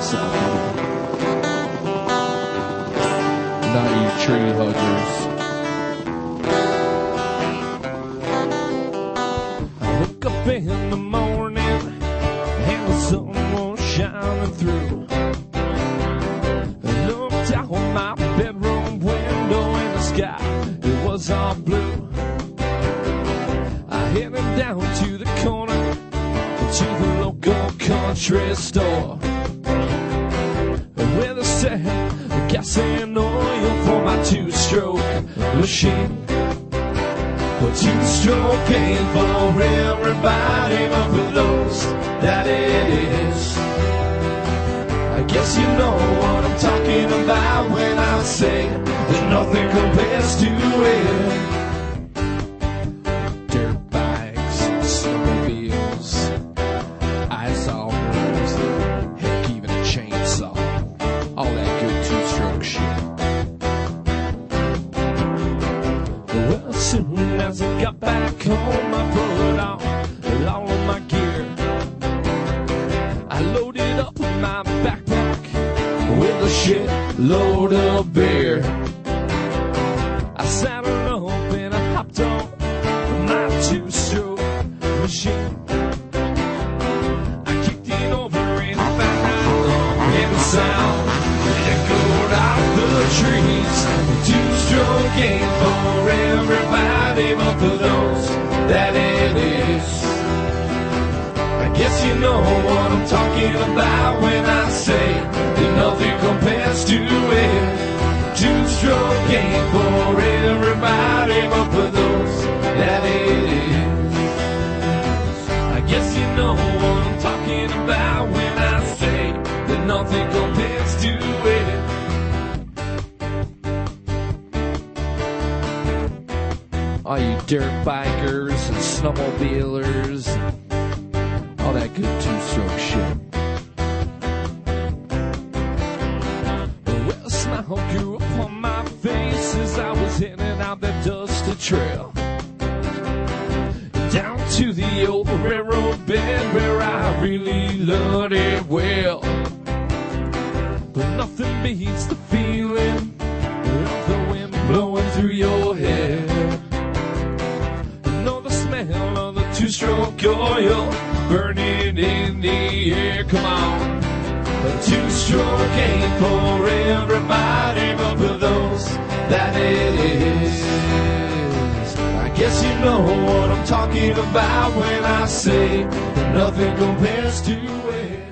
so beautiful. Not you tree huggers. I woke up in the morning and the sun was shining through. I looked out my bedroom window and the sky, it was all blue. I headed down to the corner to the local country store, where they sell gas and oil for my two-stroke machine. A two-stroke ain't for everybody, but for those that it is. I guess you know what I'm talking about when I say that nothing compares to it. Dirt bikes, snowmobiles, ice augers, heck, even a chainsaw. All that good two-stroke shit. Well, as soon as I got back home, I put on all of my gear. I loaded up my backpack with a shitload of beer. I saddled up and I hopped on my two-stroke machine. I kicked it over and found out and the sound echoed out the trees. Two-stroke ain't for everybody, but for those that it is. I guess you know what I'm talking about when I say that nothing compares to it. Two-stroke ain't for everybody, but for those that it is. I guess you know what I'm talking about when I say that nothing compares to it. All you dirt bikers and snowmobilers, all that good two-stroke shit. Well, a smile grew upon my face as I was heading out that dusty trail, down to the old railroad bed where I really loved it well. But nothing beats the feeling of the wind blowing through your hair. Know the smell of the two-stroke oil burning in the air. Come on. A two-stroke ain't for everybody, but for those that it is. I guess you know what I'm talking about when I say that nothing compares to it.